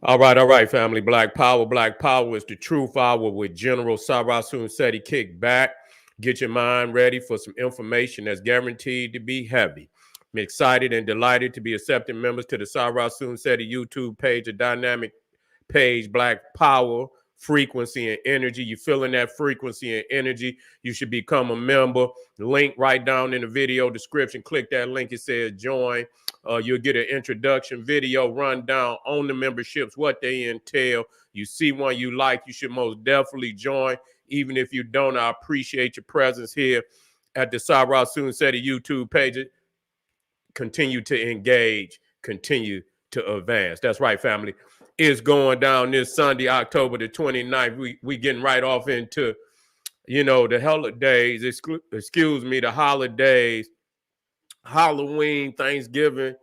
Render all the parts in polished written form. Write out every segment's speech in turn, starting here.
All right, family. Black Power. Black Power is the truth hour with General Sarasun Seti. Kick back. Get your mind ready for some information that's guaranteed to be heavy. I'm excited and delighted to be accepting members to the Sarasun Seti YouTube page, a dynamic page, Black Power, frequency and energy. You feeling that frequency and energy, you should become a member. Link right down in the video description. Click that link. It says join. You'll get an introduction video rundown on the memberships, what they entail. You see one you like, you should most definitely join. Even if you don't, I appreciate your presence here at the Sarah Soon Seti YouTube page. Continue to engage, continue to advance. That's right, family. It's going down this Sunday, October the 29th. We getting right off into, the holidays, excuse me, the holidays, Halloween, Thanksgiving,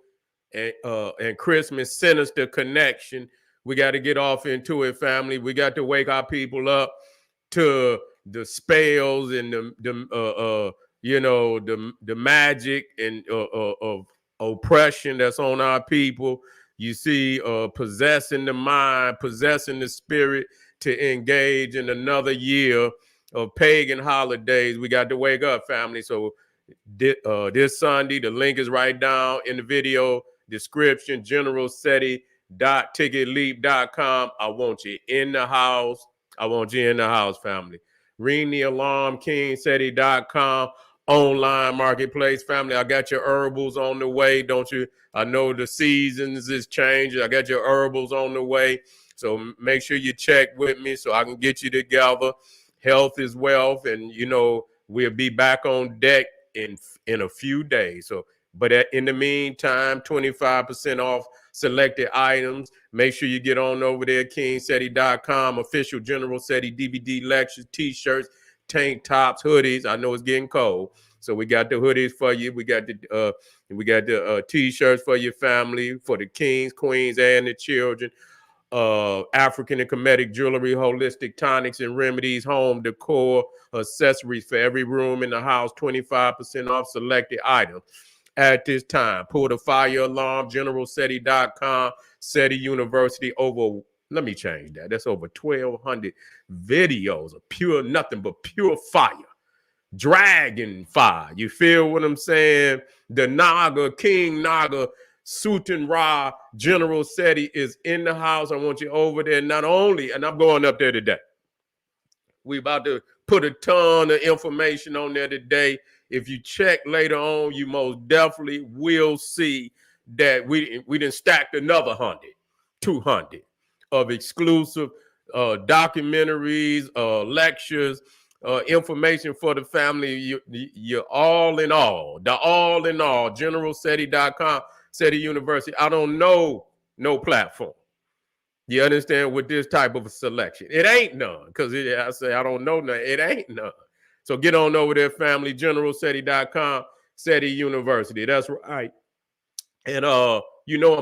and Christmas, sinister connection. We got to get off into it, family. We got to wake our people up to the spells and the magic and of oppression that's on our people. You see, possessing the mind, possessing the spirit to engage in another year of pagan holidays. We got to wake up, family. So this Sunday, the link is right down in the video description, generalseti.ticketleap.com. I want you in the house. I want you in the house, family. Ring the alarm, kingseti.com, online marketplace, family. I got your herbals on the way, don't you? I know the seasons is changing. I got your herbals on the way. So make sure you check with me so I can get you together. Health is wealth, and we'll be back on deck in a few days. So, but in the meantime, 25% off selected items. Make sure you get on over there, kingseti.com, official General Seti DVD lectures, t-shirts, tank tops, hoodies. I know it's getting cold, so we got the hoodies for you. We got the t-shirts for your family, for the kings, queens, and the children. African and Kemetic jewelry, holistic tonics and remedies, home decor, accessories for every room in the house, 25% off selected items at this time. Pull the fire alarm, generalseti.com, Seti University, let me change that. That's over 1,200 videos of nothing but pure fire. Dragon fire. You feel what I'm saying? The Naga, King Naga, Sultan Ra, General Seti is in the house. I want you over there. Not only, and I'm going up there today. We about to put a ton of information on there today. If you check later on, you most definitely will see that we done stacked another 100, 200 of exclusive documentaries, lectures, information for the family. You're all in all, generalseti.com, Seti University. I don't know no platform. You understand, with this type of a selection? It ain't none, because I say I don't know none. It ain't none. So get on over there, family, generalseti.com, Seti University. That's right. And I'm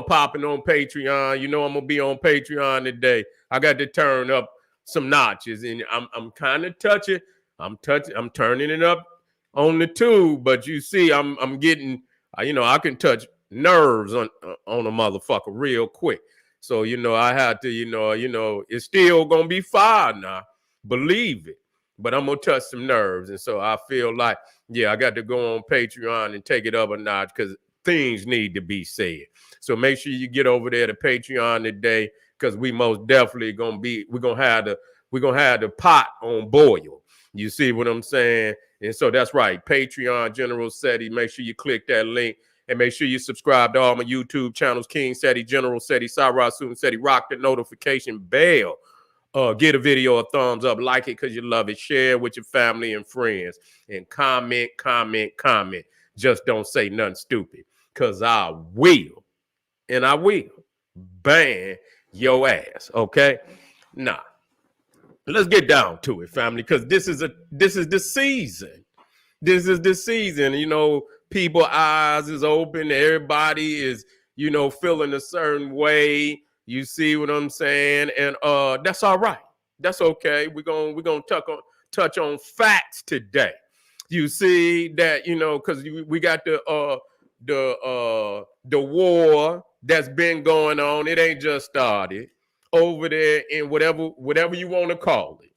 popping on Patreon. I'm gonna be on Patreon today. I got to turn up some notches, and I'm kind of touching. I'm turning it up on the tube, but you see, I'm getting. I can touch nerves on a motherfucker real quick. So I had to. It's still gonna be fine now, believe it. But I'm gonna touch some nerves, and so I feel like, I got to go on Patreon and take it up a notch, because things need to be said. So make sure you get over there to Patreon today, because we most definitely we're gonna have the pot on boil. You see what I'm saying? And so that's right, Patreon, General Seti. Make sure you click that link, and make sure you subscribe to all my YouTube channels, King Seti, General Seti, Sarah Soon Seti. Rock the notification bell. Get a video a thumbs up, like it because you love it, share with your family and friends, and comment. Just don't say nothing stupid, because I will ban your ass, okay? Nah, let's get down to it, family, because this is the season. This is the season. People eyes is open. Everybody is, feeling a certain way. You see what I'm saying? And that's all right. That's okay. We're gonna touch on facts today. You see that, because we got the war that's been going on. It ain't just started. over there in whatever you want to call it.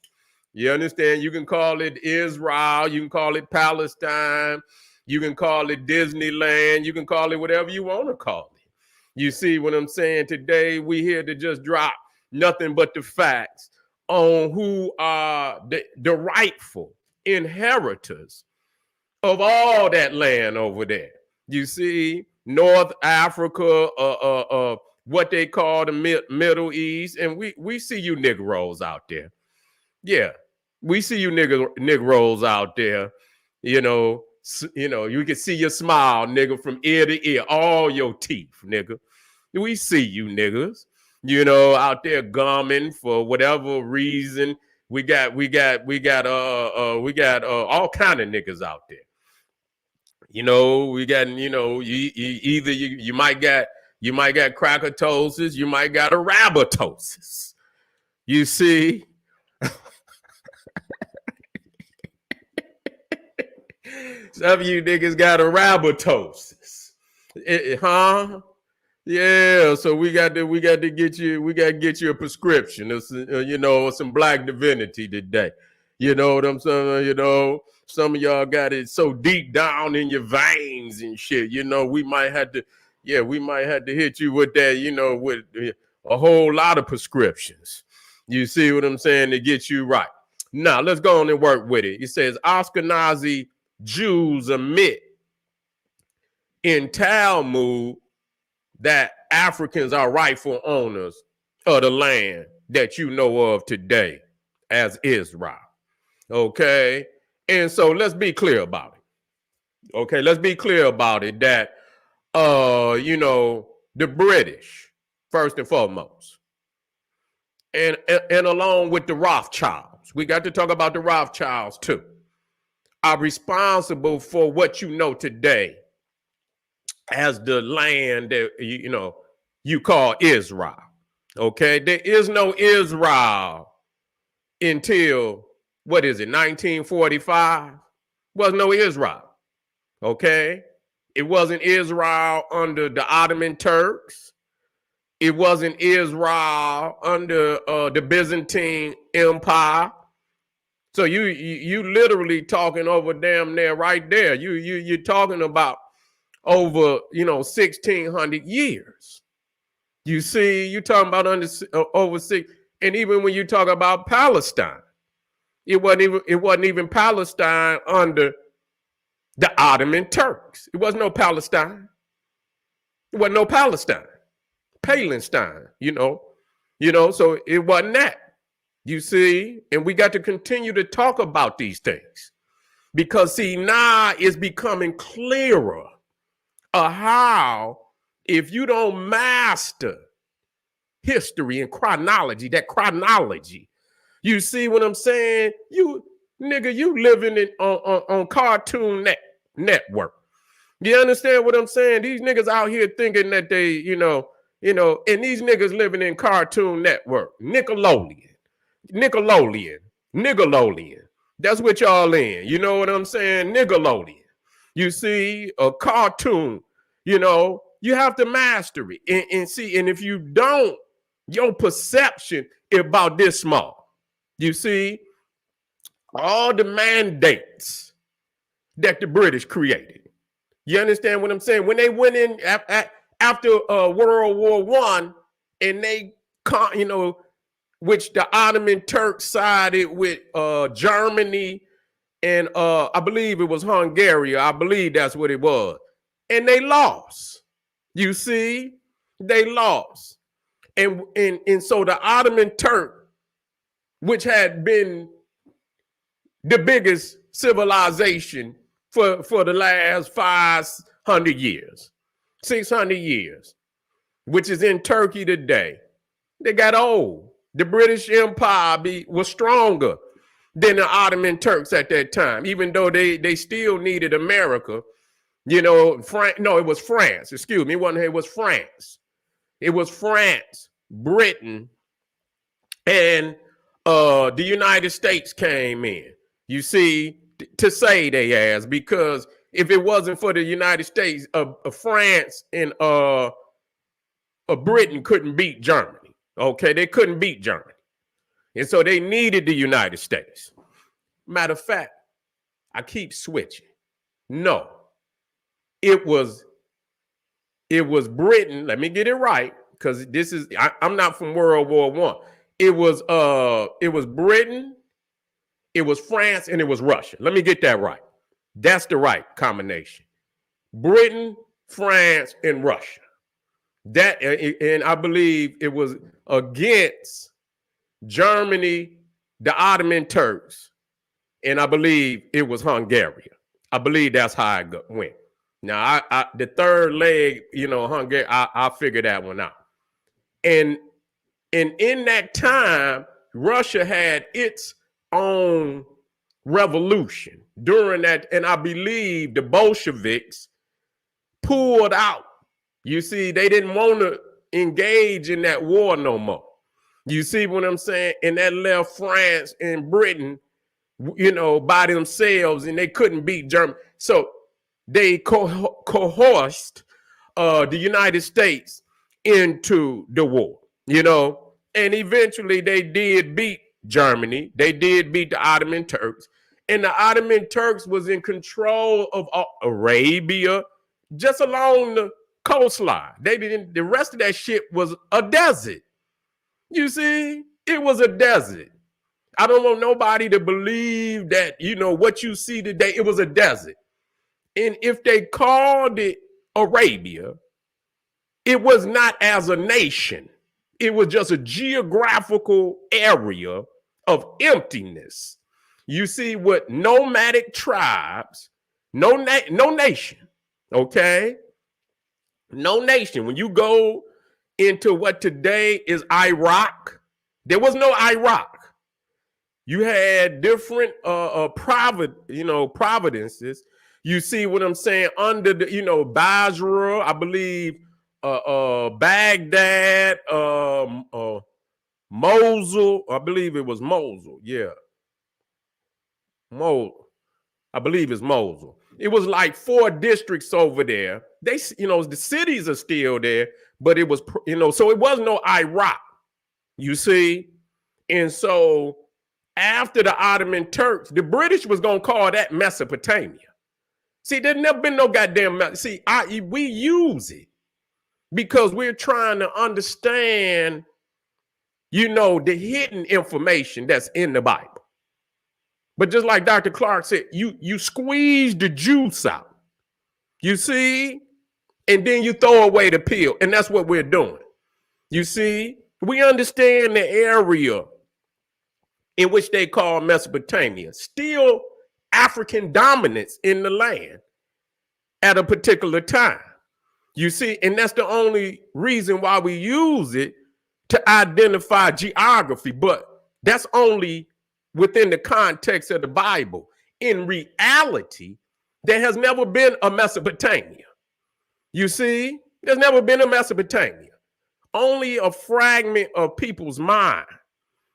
You understand? You can call it Israel. You can call it Palestine. You can call it Disneyland. You can call it whatever you want to call it. You see what I'm saying? Today, we here to just drop nothing but the facts on who are the rightful inheritors of all that land over there. You see, North Africa, what they call the Middle East, and we see you Negroes out there. Yeah, we see you Negroes out there. You know, you can see your smile, nigga, from ear to ear, all your teeth, nigga. We see you niggas, out there gumming for whatever reason. We got all kind of niggas out there. We got, you might got crackatosis, you might got arabatosis. You see? Some of you niggas got arabatosis. Huh? Yeah, so we got to get you a prescription, some black divinity today. You know what I'm saying? Some of y'all got it so deep down in your veins and shit. We might have to hit you with that, with a whole lot of prescriptions. You see what I'm saying, to get you right. Now, let's go on and work with it. It says Ashkenazi Jews admit in Talmud that Africans are rightful owners of the land that you know of today as Israel. Okay? And so let's be clear about it. Okay, let's be clear about it that, the British, first and foremost, and along with the Rothschilds, we got to talk about the Rothschilds too, are responsible for what you know today as the land that, you call Israel. Okay, there is no Israel until, 1945? Was no Israel. Okay, it wasn't Israel under the Ottoman Turks. It wasn't Israel under the Byzantine Empire. So you literally talking over damn near right there. You're talking about over 1,600 years. You see, you talking about over six, and even when you talk about Palestine, it wasn't even Palestine under the Ottoman Turks. It wasn't no Palestine. It wasn't no Palestine. Palestine, so it wasn't that. You see, and we got to continue to talk about these things because see, now it's becoming clearer how if you don't master history and chronology, you see what I'm saying? You living on Cartoon Network. You understand what I'm saying? These niggas out here thinking that they, and these niggas living in Cartoon Network, Nickelodeon. That's what y'all in. You know what I'm saying? Nickelodeon. You see, a cartoon, you have to master it and see. And if you don't, your perception is about this small. You see, all the mandates that the British created. You understand what I'm saying? When they went in after World War I, and they, which the Ottoman Turks sided with Germany and I believe it was Hungary. I believe that's what it was. And they lost. You see, they lost. And so the Ottoman Turk, which had been the biggest civilization for the last 500 years, 600 years, which is in Turkey today, they got old. The British Empire was stronger than the Ottoman Turks at that time, even though they still needed America. It was France. Excuse me. It was France. It was France, Britain, and the United States came in. You see, to say they ass, because if it wasn't for the United States, France and Britain couldn't beat Germany. Okay, they couldn't beat Germany. And so they needed the United States. Matter of fact, I keep switching. No, it was Britain. Let me get it right, because I'm not from World War I. It was Britain, it was France, and it was Russia. Let me get that right. That's the right combination. Britain, France, and Russia. That, and I believe it was against Germany, the Ottoman Turks, and I believe it was Hungary. I believe that's how it went. Now, I the third leg, Hungary, I figured that one out. And in that time, Russia had its own revolution during that, and I believe the Bolsheviks pulled out. You see, they didn't want to engage in that war no more. You see what I'm saying? And that left France and Britain, by themselves, and they couldn't beat Germany. So they coerced the United States into the war, and eventually they did beat Germany. They did beat the Ottoman Turks, and the Ottoman Turks was in control of Arabia, just along the coastline. The rest of that shit was a desert. You see, it was a desert. I don't want nobody to believe that, what you see today, it was a desert. And if they called it Arabia, it was not as a nation. It was just a geographical area of emptiness. You see, with nomadic tribes, no nation, okay? No nation. When you go into what today is Iraq, there was no Iraq. You had different providences. You see what I'm saying? Under the, Basra, I believe, Baghdad, Mosul. I believe it was Mosul. Yeah. I believe it's Mosul. It was like 4 districts over there. They, the cities are still there, but it was, so it was no Iraq, you see? And so after the Ottoman Turks, the British was going to call that Mesopotamia. See, there's never been no goddamn, we use it because we're trying to understand, the hidden information that's in the Bible. But just like Dr. Clark said, you squeeze the juice out, you see, and then you throw away the peel. And that's what we're doing. You see, we understand the area in which they call Mesopotamia, still African dominance in the land at a particular time. You see, and that's the only reason why we use it to identify geography. But that's only within the context of the Bible. In reality, there has never been a Mesopotamia. You see, there's never been a Mesopotamia. Only a fragment of people's mind.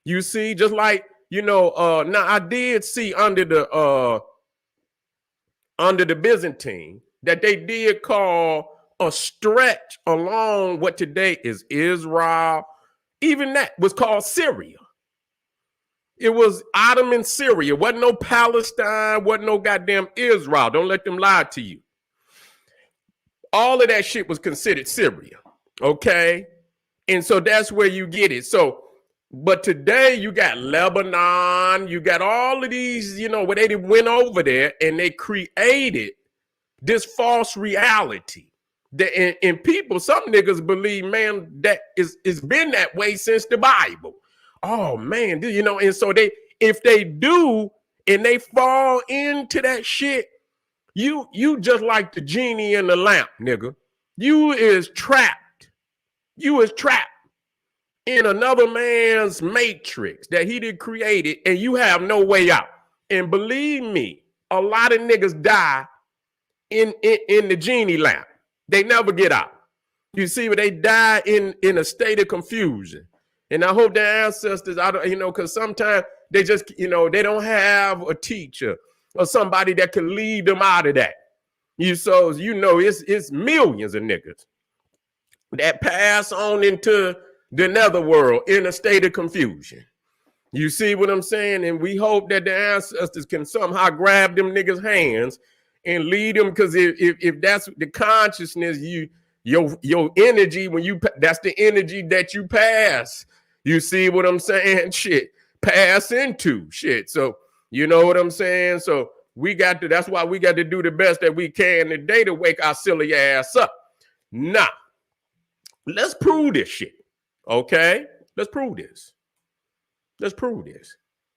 You see, just like, now I did see under the Byzantine that they did call a stretch along what today is Israel. Even that was called Syria. It was Ottoman Syria. Wasn't no Palestine, wasn't no goddamn Israel. Don't let them lie to you. All of that shit was considered Syria. Okay? And so that's where you get it. So, but today you got Lebanon, you got all of these, where they went over there and they created this false reality. And people, some niggas believe, man, that it's been that way since the Bible. Oh man, and so if they do and they fall into that shit, you just like the genie in the lamp, nigga. You is trapped. You is trapped in another man's matrix that he did created, and you have no way out. And believe me, a lot of niggas die in the genie lamp. They never get out. You see, but they die in a state of confusion. And I hope their ancestors, because sometimes they just, they don't have a teacher or somebody that can lead them out of that. It's millions of niggas that pass on into the netherworld in a state of confusion. You see what I'm saying? And we hope that the ancestors can somehow grab them niggas' hands and lead them, because if that's the consciousness, your energy, that's the energy that you pass. You see what I'm saying? Shit, pass into shit. So you know what I'm saying? So that's why we got to do the best that we can today to wake our silly ass up. Now, let's prove this shit. Okay? Let's prove this.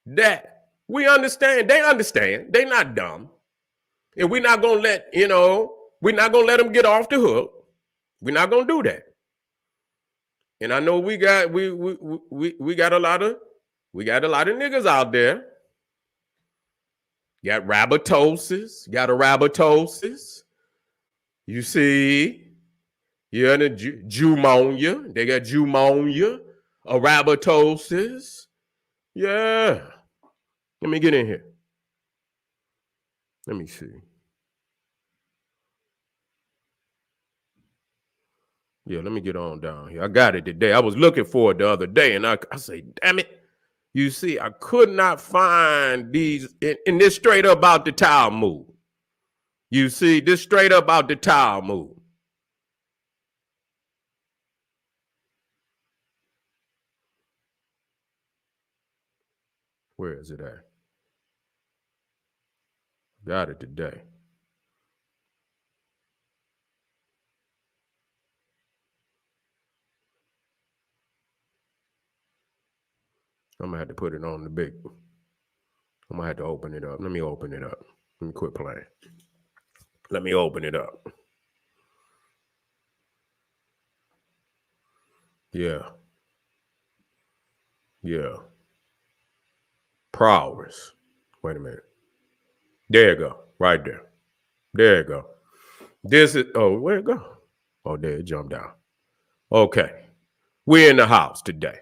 That we understand. They understand. They not dumb. And we're not gonna let, we're not gonna let them get off the hook. We're not gonna do that. And I know we got a lot of niggas out there. Got rabbitosis. You see, you're in a Jewmonia. They got Jewmonia, a rabbitosis. Yeah. Let me get in here. Let me see. Yeah, let me get on down here. I got it today. I was looking for it the other day, and I say, damn it. You see, I could not find these, and this straight up out the Talmud. You see, this straight up out the Talmud. Where is it at? Got it today. I'm gonna have to put it on the big. I'm gonna have to open it up. Let me open it up. Let me quit playing. Let me open it up. Yeah. Prowess. Wait a minute. There you go. Right there. There you go. This is, where'd it go? Oh, there it jumped down. Okay. We're in the house today.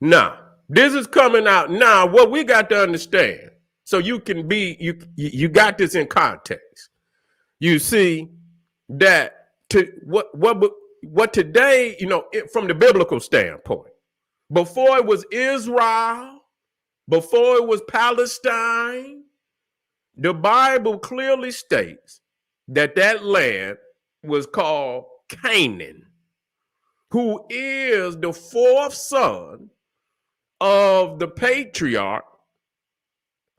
Now, this is coming out now. What we got to understand, so you can you got this in context. You see that what today, from the biblical standpoint, before it was Israel, before it was Palestine, the Bible clearly states that land was called Canaan, who is the fourth son of the patriarch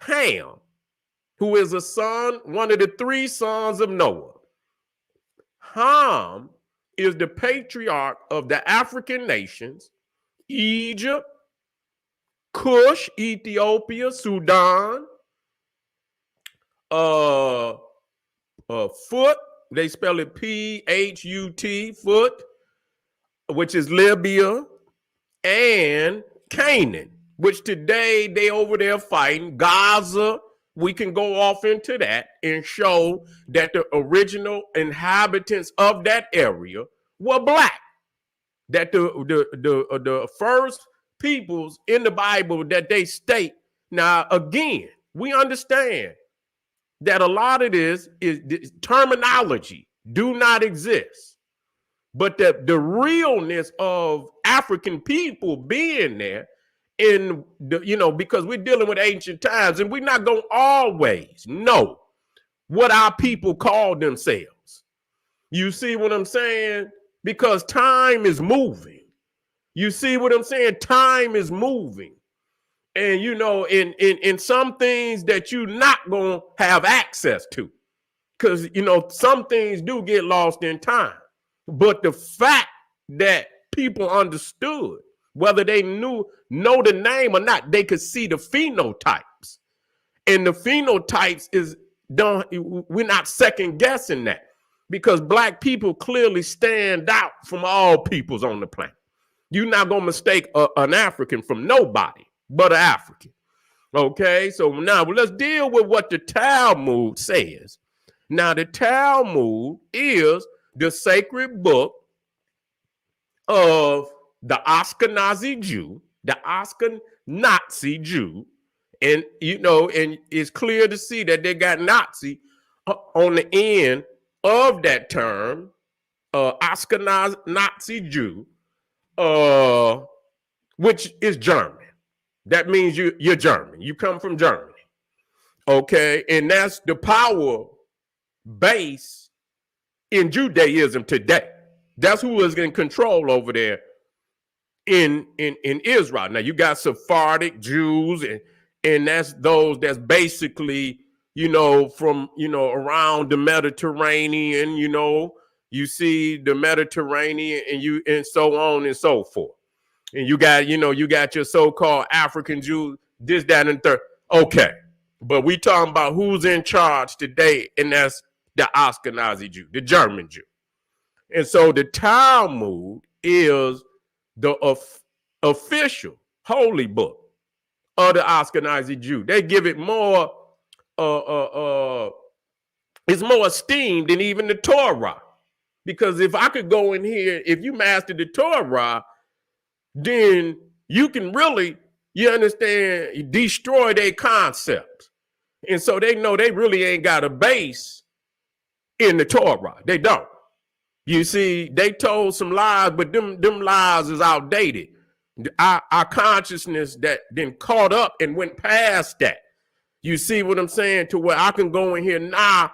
Ham, who is one of the three sons of Noah. Ham is the patriarch of the African nations, Egypt, Cush, Ethiopia, Sudan, Foot, they spell it Phut, Foot, which is Libya, and Canaan, which today they over there fighting. Gaza, we can go off into that and show that the original inhabitants of that area were black. That the first peoples in the Bible that they state. Now, again, we understand that a lot of this is terminology do not exist. But the realness of African people being there because we're dealing with ancient times, and we're not going to always know what our people call themselves. You see what I'm saying? Because time is moving. You see what I'm saying? Time is moving. And, in some things that you're not going to have access to. Because, some things do get lost in time. But the fact that people understood, whether they know the name or not, they could see the phenotypes. And the phenotypes we're not second guessing that, because black people clearly stand out from all peoples on the planet. You're not going to mistake an African from nobody but an African. Okay, so now let's deal with what the Talmud says. Now, the Talmud is the sacred book of the Ashkenazi Jew, and and it's clear to see that they got Nazi on the end of that term, Ashkenazi Nazi Jew. which is German. That means you're German. You come from Germany. Okay, and that's the power base in Judaism today. That's who is in control over there in Israel. Now you got Sephardic Jews, and that's those that's basically, from, around the Mediterranean, you see the Mediterranean and so on and so forth. And you got your so-called African Jews, this, that, and third. Okay. But we talking about who's in charge today, and that's the Ashkenazi Jew, the German Jew. And so the Talmud is the official holy book of the Ashkenazi Jew. They give it more, it's more esteemed than even the Torah. Because if I could go in here, if you master the Torah, then you can really, you understand, destroy their concepts. And so they know they really ain't got a base in the Torah. They don't. You see, they told some lies, but them lies is outdated. Our consciousness that then caught up and went past that. You see what I'm saying? To where I can go in here now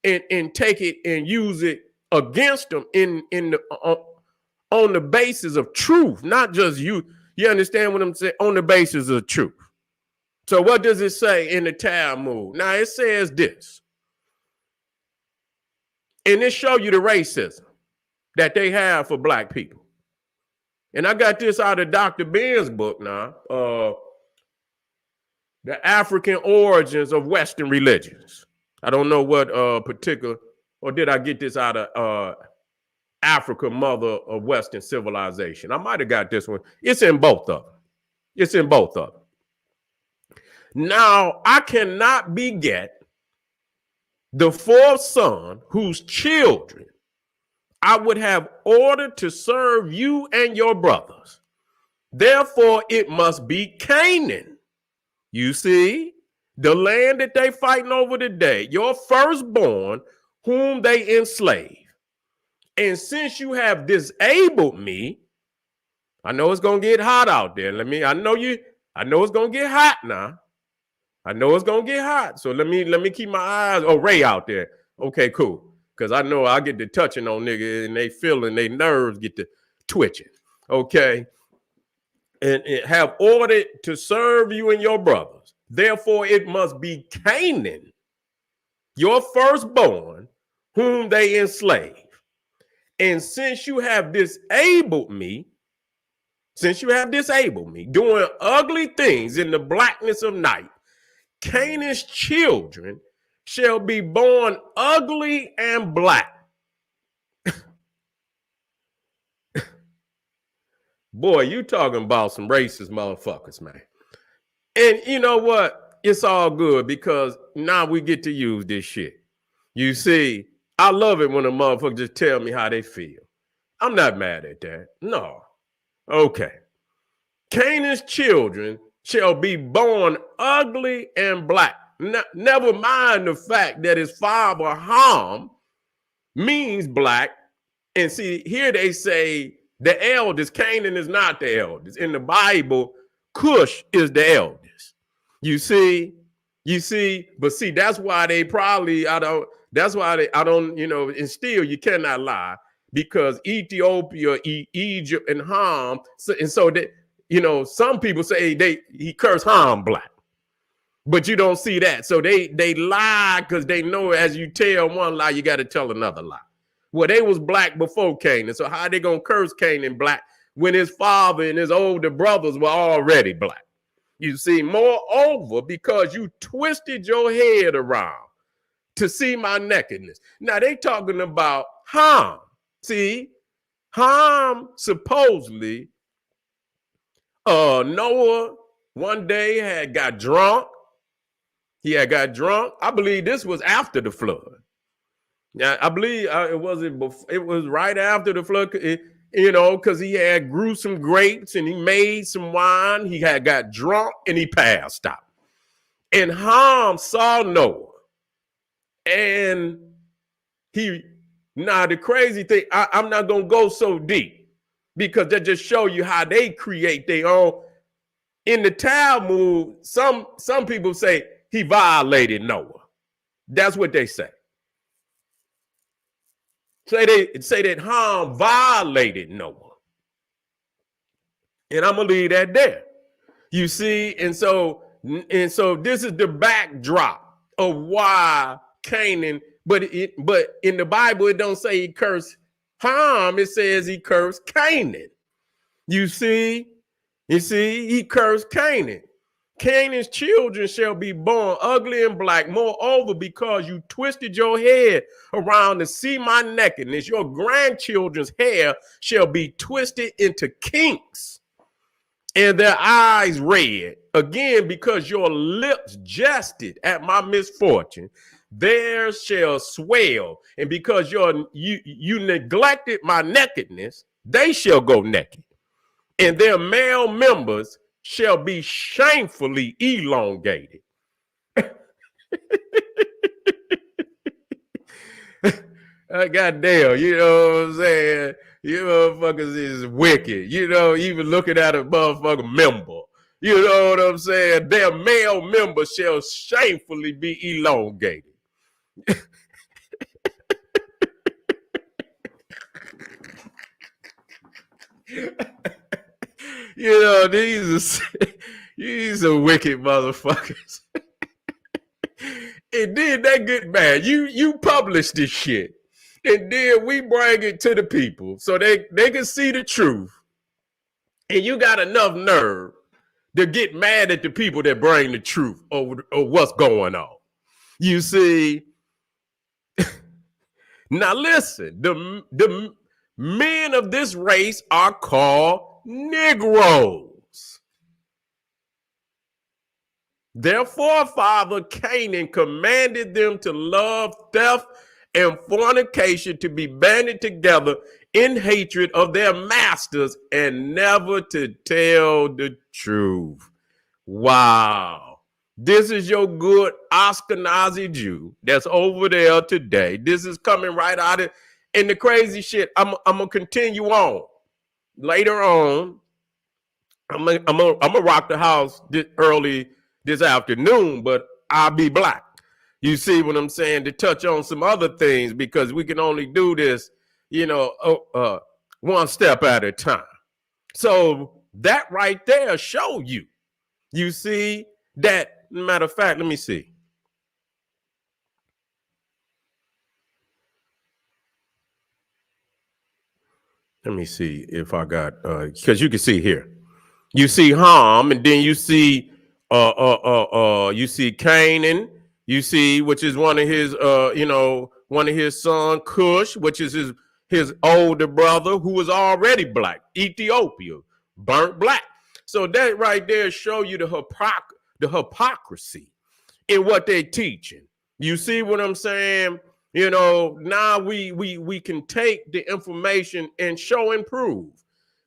and take it and use it against them on the basis of truth, not just you. You understand what I'm saying? On the basis of truth. So what does it say in the Talmud? Now it says this, and it show you the racism that they have for black people. And I got this out of Dr. Ben's book now, The African Origins of Western Religions. I don't know what particular, or did I get this out of Africa, Mother of Western Civilization? I might have got this one. It's in both of them. It's in both of them. Now, I cannot beget the fourth son whose children I would have ordered to serve you and your brothers. Therefore, it must be Canaan. You see, the land that they fighting over today, your firstborn, whom they enslave. And since you have disabled me, I know it's gonna get hot out there. I know it's gonna get hot now. I know it's gonna get hot. So let me keep my eyes. Oh, Ray out there. Okay, cool. Because I know I get to touching on niggas and they feeling their nerves get to twitching. Okay. And have ordered to serve you and your brothers. Therefore, it must be Canaan, your firstborn, whom they enslave. And since you have disabled me, doing ugly things in the blackness of night, Canaan's children shall be born ugly and black. Boy, you talking about some racist motherfuckers, man. And you know what? It's all good because now we get to use this shit. You see, I love it when a motherfucker just tell me how they feel. I'm not mad at that. No. Okay. Canaan's children shall be born ugly and black. Never mind the fact that his father Ham means black. And see, here they say the eldest. Canaan is not the eldest. In the Bible, Cush is the eldest. You see, but see, that's why they probably, and still you cannot lie, because Ethiopia, Egypt, and Ham, so that, some people say he cursed Ham black. But you don't see that. So they lie because they know as you tell one lie, you got to tell another lie. Well, they was black before Canaan. So how they going to curse Canaan black when his father and his older brothers were already black? You see, moreover, because you twisted your head around to see my nakedness. Now they talking about Ham. See, Ham supposedly, Noah one day had got drunk. He had got drunk. I believe this was after the flood. Now, I believe it was right after the flood, because he had grew some grapes and he made some wine. He had got drunk and he passed out. And Ham saw Noah. And the crazy thing, I'm not going to go so deep because they just show you how they create their own. In the Talmud, some people say he violated Noah. That's what they say. Say that Ham violated Noah. And I'm gonna leave that there. You see, and so this is the backdrop of why Canaan, but in the Bible it don't say he cursed Ham, it says he cursed Canaan. You see, he cursed Canaan. Canaan's children shall be born ugly and black. Moreover, because you twisted your head around to see my nakedness, your grandchildren's hair shall be twisted into kinks and their eyes red. Again, because your lips jested at my misfortune, theirs shall swell. And because you neglected my nakedness, they shall go naked. And their male members shall be shamefully elongated. Goddamn, you know what I'm saying? You motherfuckers is wicked. You know, even looking at a motherfucking member. You know what I'm saying? Their male members shall shamefully be elongated. You know, these are wicked motherfuckers. And then they get mad. You publish this shit. And then we bring it to the people so they can see the truth. And you got enough nerve to get mad at the people that bring the truth over what's going on. You see, now listen, the men of this race are called Negroes. Their forefather Canaan commanded them to love theft and fornication, to be banded together in hatred of their masters, and never to tell the truth. Wow. This is your good Ashkenazi Jew that's over there today. This is coming right out of, and the crazy shit, I'm going to continue on. Later on, I'm gonna rock the house early this afternoon, but I'll be black. You see what I'm saying? To touch on some other things, because we can only do this, one step at a time. So that right there show you. You see that, matter of fact, let me see. Let me see if I got, because you can see here. You see Ham, and then you see Canaan, you see, which is one of his son, Cush, which is his older brother, who was already black, Ethiopia, burnt black. So that right there show you the hypocrisy in what they're teaching. You see what I'm saying? You know, now we can take the information and show and prove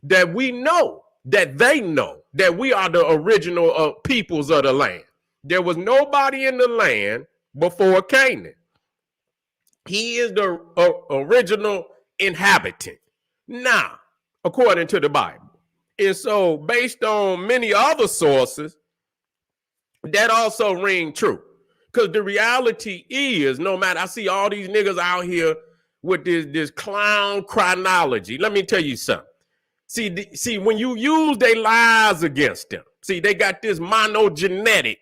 that we know, that they know, that we are the original peoples of the land. There was nobody in the land before Canaan. He is the original inhabitant. Now, according to the Bible. And so, based on many other sources, that also ring true. Because the reality is, no matter, I see all these niggas out here with this clown chronology. Let me tell you something. See, when you use their lies against them, see, they got this monogenetic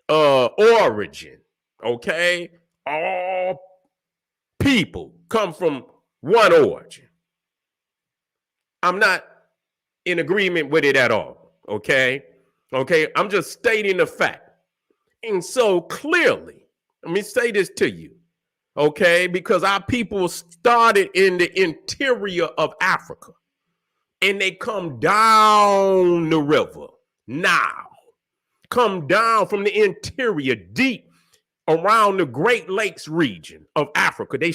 origin, okay? All people come from one origin. I'm not in agreement with it at all, okay? Okay, I'm just stating the fact. And so clearly, let me say this to you, okay? Because our people started in the interior of Africa, and they come down the river now, come down from the interior deep around the Great Lakes region of Africa. A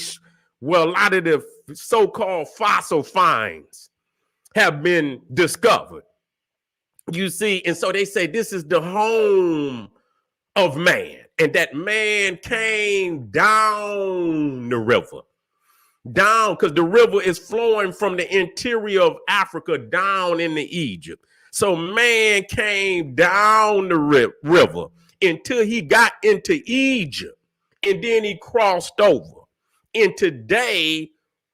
lot of the so-called fossil finds have been discovered. You see, and so they say this is the home of man, and that man came down the river. down, because the river is flowing from the interior of Africa down into Egypt. So man came down the river until he got into Egypt, and then he crossed over. And today,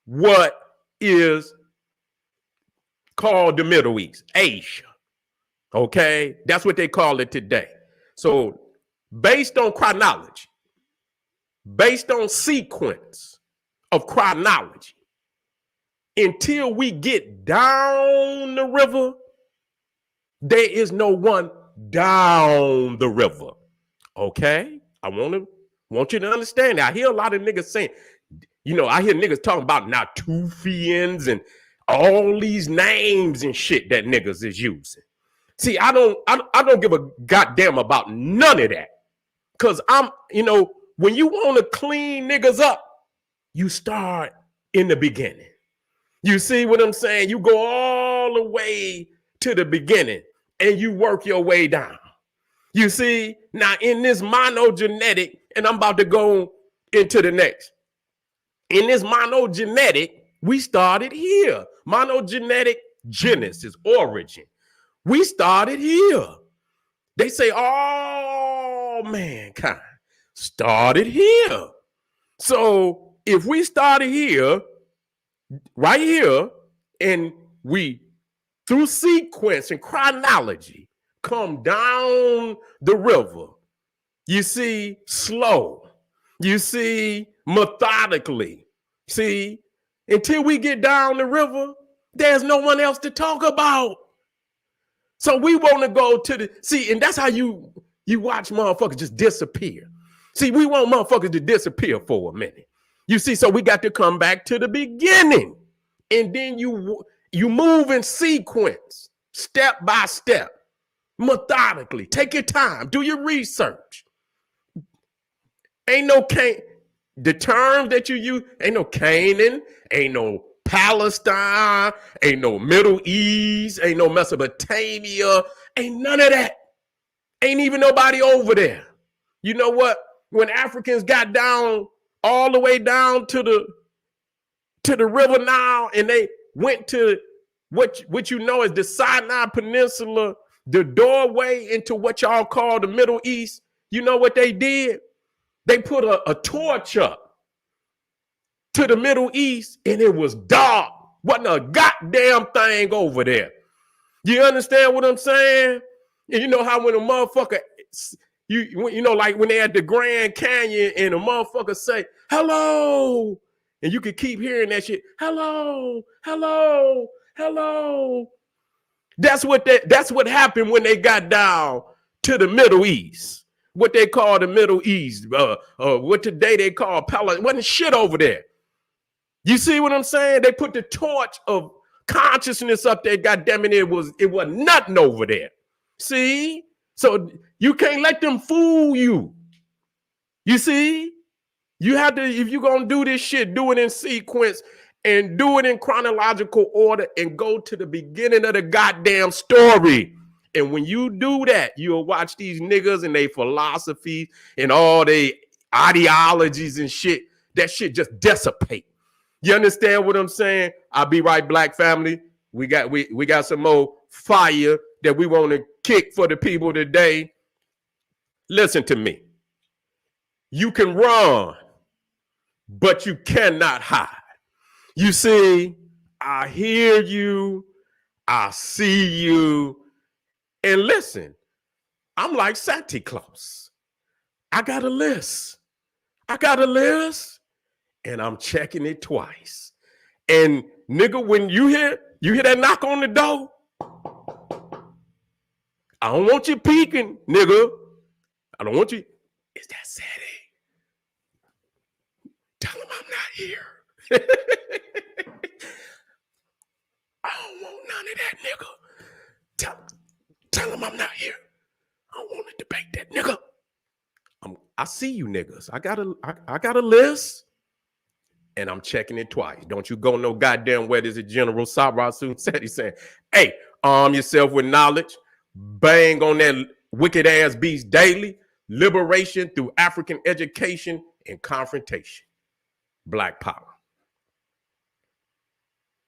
what is called the Middle East, Asia. Okay, that's what they call it today. So based on chronology, based on sequence of chronology, until we get down the river, there is no one down the river. Okay, I want you to understand that. I hear a lot of niggas saying, I hear niggas talking about Natufians and all these names and shit that niggas is using. See, I don't give a goddamn about none of that. Cause when you want to clean niggas up, you start in the beginning. You see what I'm saying? You go all the way to the beginning and you work your way down. You see, now in this monogenetic, and I'm about to go into the next. In this monogenetic, we started here. Monogenetic genesis, origin. We started here. They say all mankind started here. So if we started here, right here, and we, through sequence and chronology, come down the river, you see, slow, you see, methodically, see, until we get down the river, there's no one else to talk about. So we want to go to and that's how you watch motherfuckers just disappear. See, we want motherfuckers to disappear for a minute. You see, so we got to come back to the beginning, and then you move in sequence, step by step, methodically. Take your time, do your research. Ain't no the terms that you use, ain't no Canaan, ain't no Palestine, ain't no Middle East, ain't no Mesopotamia, ain't none of that. Ain't even nobody over there. You know what? When Africans got down all the way down to the river Nile, and they went to what you know as the Sinai Peninsula, the doorway into what y'all call the Middle East, you know what they did? They put a torch up to the Middle East, and it was dark. Wasn't a goddamn thing over there. You understand what I'm saying? And you know how when a motherfucker, like when they at the Grand Canyon and a motherfucker say, hello, and you could keep hearing that shit, hello, hello, hello. That's what happened when they got down to the Middle East. What they call the Middle East, what today they call Palestine. Wasn't shit over there. You see what I'm saying? They put the torch of consciousness up there. God damn it, it was nothing over there. See? So you can't let them fool you. You see? You have to, if you're going to do this shit, do it in sequence and do it in chronological order and go to the beginning of the goddamn story. And when you do that, you'll watch these niggas and their philosophies and all their ideologies and shit. That shit just dissipate. You understand what I'm saying? I'll be right, Black family. We got some more fire that we want to kick for the people today. Listen to me. You can run, but you cannot hide. You see, I hear you, I see you, and listen, I'm like Santa Claus. I got a list, and I'm checking it twice. And nigga, when you hear that knock on the door, I don't want you peeking, nigga. I don't want you. Is that Sadie? Tell him I'm not here. I don't want none of that, nigga. Tell him I'm not here. I don't want to debate that, nigga. I see you niggas. I got a list, and I'm checking it twice. Don't you go no goddamn where there's a General Sarasu said. He's saying, hey, arm yourself with knowledge. Bang on that wicked ass beast daily. Liberation through African education and confrontation. Black power.